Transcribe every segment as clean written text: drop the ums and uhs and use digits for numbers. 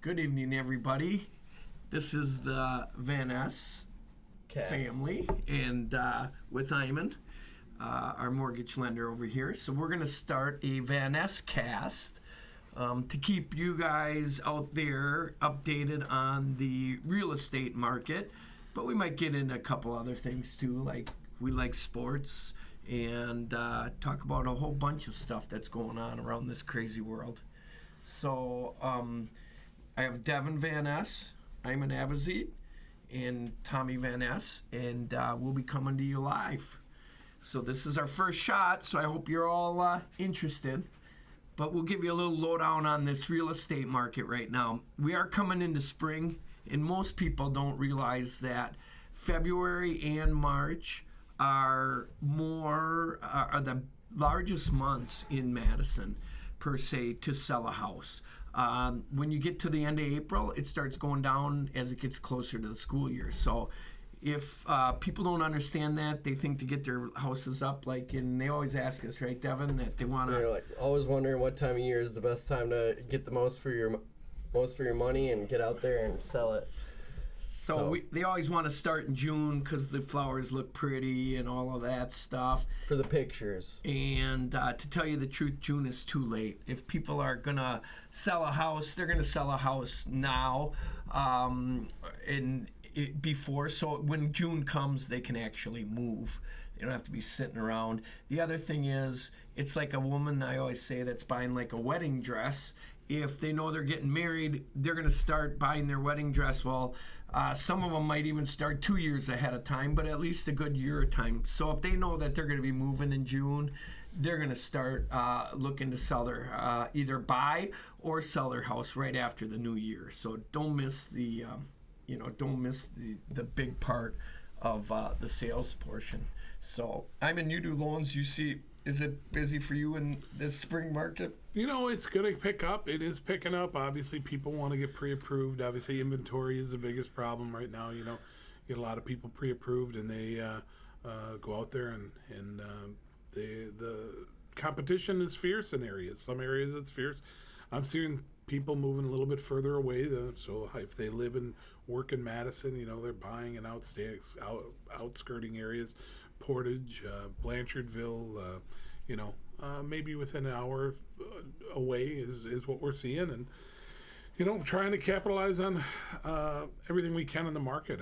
Good evening, everybody. This is the Van Ess Cast. family, and with Iman, our mortgage lender over here. So we're going to start a Van Ess Cast to keep you guys out there updated on the real estate market. But we might get into a couple other things too, like we like sports and talk about a whole bunch of stuff that's going on around this crazy world. So I have Devin Van Ess, Iman Abazit, and Tommy Van Ess, and we'll be coming to you live. So this is our first shot, so I hope you're all interested. But we'll give you a little lowdown on this real estate market right now. We are coming into spring, and most people don't realize that February and March are the largest months in Madison, per se, to sell a house. When you get to the end of April, it starts going down as it gets closer to the school year. So if people don't understand that, they think to get their houses up, and they always ask us, right, Devin, that they want to... They're like always wondering what time of year is the best time to get the most for your money and get out there and sell it. So they always want to start in June because the flowers look pretty and all of that stuff. For the pictures. And to tell you the truth, June is too late. If people are going to sell a house, they're going to sell a house now before. So when June comes, they can actually move. They don't have to be sitting around. The other thing is, it's like a woman, I always say, that's buying like a wedding dress. If they know they're getting married, they're going to start buying their wedding dress. Well, some of them might even start 2 years ahead of time, but at least a good year of time. So if they know that they're going to be moving in June, they're going to start looking to sell their, either buy or sell their house right after the new year. So don't miss the big part of the sales portion. So, you do loans. You see, is it busy for you in this spring market? It's going to pick up. It is picking up. Obviously, people want to get pre-approved. Obviously, inventory is the biggest problem right now. You get a lot of people pre-approved, and they go out there, and the competition is fierce in areas. Some areas it's fierce. I'm seeing people moving a little bit further away. So if they live and work in Madison, they're buying in outskirting areas. Portage, Blanchardville, maybe within an hour away is what we're seeing, and trying to capitalize on everything we can in the market.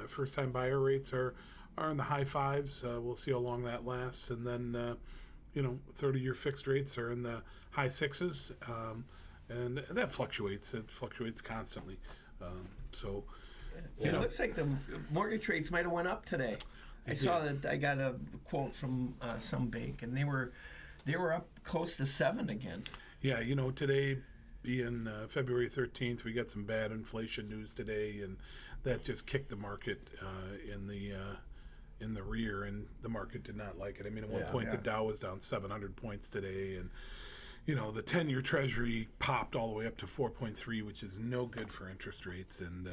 First-time buyer rates are in the high fives. We'll see how long that lasts, and then 30-year fixed rates are in the high sixes, and that fluctuates. It fluctuates constantly. It looks like the mortgage rates might have went up today. I saw that. I got a quote from some bank, and they were up close to 7 again. Yeah, today being February 13th, we got some bad inflation news today, and that just kicked the market in the rear, and the market did not like it. At one point, the Dow was down 700 points today, and the 10-year Treasury popped all the way up to 4.3, which is no good for interest rates, and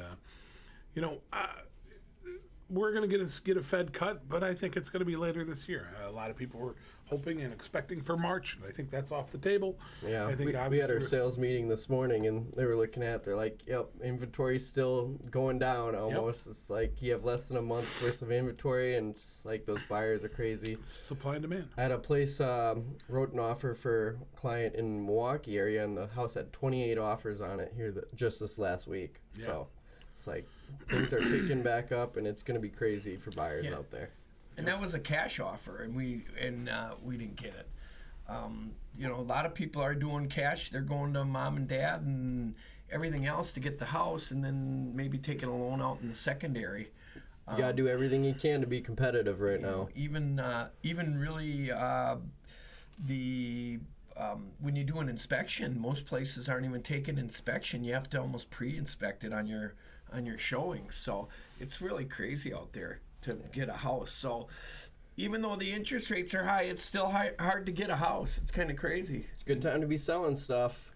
we're going to get a Fed cut, but I think it's going to be later this year. A lot of people were hoping and expecting for March, and I think that's off the table. Yeah, we had our sales meeting this morning, and they were looking at, they're like, yep, inventory's still going down almost. Yep. It's like you have less than a month's worth of inventory, and it's like those buyers are crazy. It's supply and demand. I had a place wrote an offer for a client in Milwaukee area, and the house had 28 offers on it here just this last week. Yeah. So it's like things are picking back up, and it's going to be crazy for buyers out there. And that was a cash offer, and we didn't get it. A lot of people are doing cash. They're going to mom and dad and everything else to get the house, and then maybe taking a loan out in the secondary. You got to do everything you can to be competitive right now. Even really when you do an inspection, most places aren't even taking inspection. You have to almost pre-inspect it on your showing. So it's really crazy out there to get a house. So even though the interest rates are high, it's still hard to get a house. It's kind of crazy. It's a good time to be selling stuff.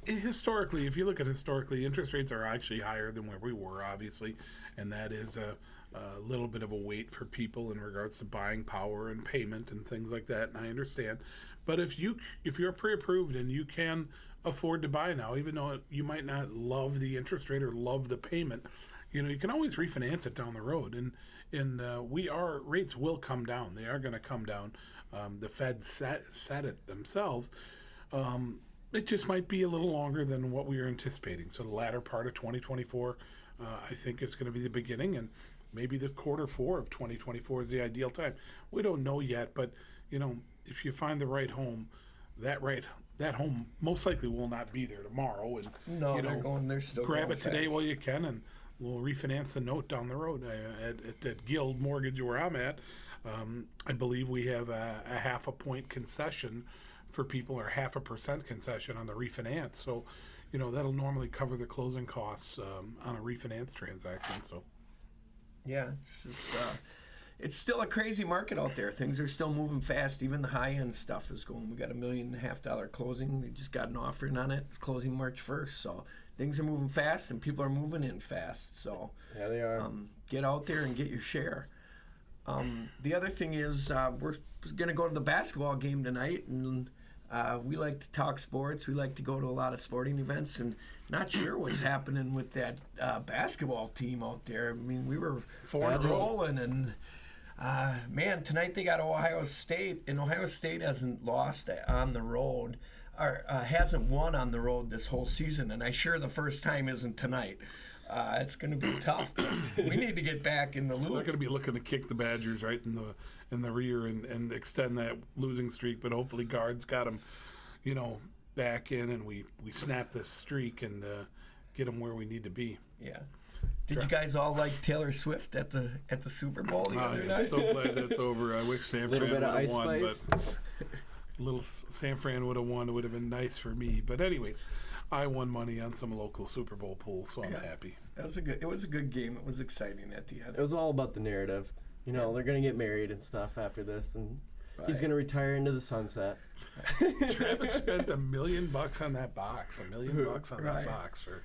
Historically, if you look at interest rates are actually higher than where we were, obviously, and that is a little bit of a weight for people in regards to buying power and payment and things like that, and I understand. But if you're pre-approved and you can afford to buy now, even though you might not love the interest rate or love the payment. You know, you can always refinance it down the road, and rates will come down. They are going to come down. The Fed said it themselves. It just might be a little longer than what we are anticipating. So the latter part of 2024, I think, is going to be the beginning, and maybe the quarter 4 of 2024 is the ideal time. We don't know yet, but you know, if you find the right home, that home most likely will not be there tomorrow. And No, you know, they're still grab going it today fast. while you can, and we'll refinance the note down the road. At Guild Mortgage, where I'm at, I believe we have a 0.5 point concession for people, or 0.5% concession on the refinance. So, you know, that'll normally cover the closing costs on a refinance transaction. So, Yeah, it's just it's still a crazy market out there. Things are still moving fast. Even the high end stuff is going. We got $1.5 million closing. They just got an offer in on it. It's closing March 1st. So things are moving fast, and people are moving in fast. So Yeah, they are. get out there and get your share. The other thing is we're going to go to the basketball game tonight, and we like to talk sports. We like to go to a lot of sporting events, and not sure what's happening with that basketball team out there. I mean, we were rolling, and man, tonight they got Ohio State, and Ohio State hasn't lost on the road, or hasn't won on the road this whole season, and I'm sure the first time isn't tonight. It's going to be tough. We need to get back in the loop. they're going to be looking to kick the Badgers right in the rear and extend that losing streak. But hopefully, guards got them, you know, back in, and we snap this streak and get them where we need to be. Yeah. Did you guys all like Taylor Swift at the Super Bowl the other I'm night? so glad that's over. I wish San Fran would have won, Spice. but little San Fran would have won. It would have been nice for me. But anyways, I won money on some local Super Bowl pools, so I'm happy. It was a good game. It was exciting at the end. It was all about the narrative. You know, they're going to get married and stuff after this, and he's going to retire into the sunset. Travis spent $1 million on that box. $1 million on that Right. box for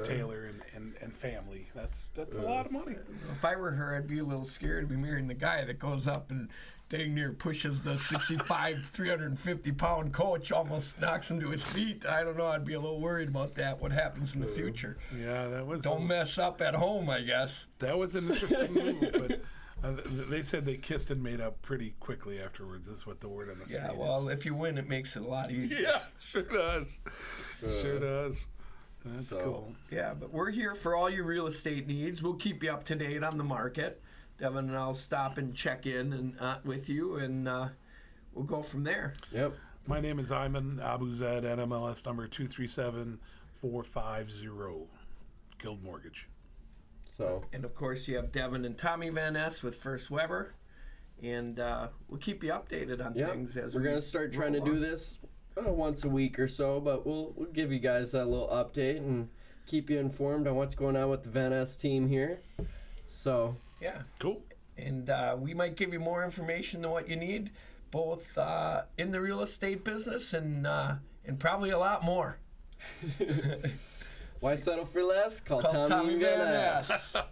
Taylor and family. That's a lot of money. If I were her, I'd be a little scared to be marrying the guy that goes up and dang near pushes the 65, 350-pound coach, almost knocks him to his feet. I don't know. I'd be a little worried about that. What happens in the future? Yeah, that was. Don't mess up at home, I guess. That was an interesting move, but. They said they kissed and made up pretty quickly afterwards. Is what the word on the street Yeah, well, if you win, it makes it a lot easier. Yeah, sure does. Sure does. That's cool. Yeah, but we're here for all your real estate needs. We'll keep you up to date on the market. Devin and I'll stop and check in and with you, and we'll go from there. Yep. My name is Ayman Abuzad, NMLS number 237450, Guild Mortgage. So And of course, you have Devin and Tommy Van Ess with First Weber, and we'll keep you updated on things as we're going to start trying to do this once a week or so, but we'll give you guys a little update and keep you informed on what's going on with the Van Ess team here. So Yeah, Cool. and we might give you more information than what you need, both in the real estate business and probably a lot more. why settle for less? Call Tommy Van Van Ess. Ess.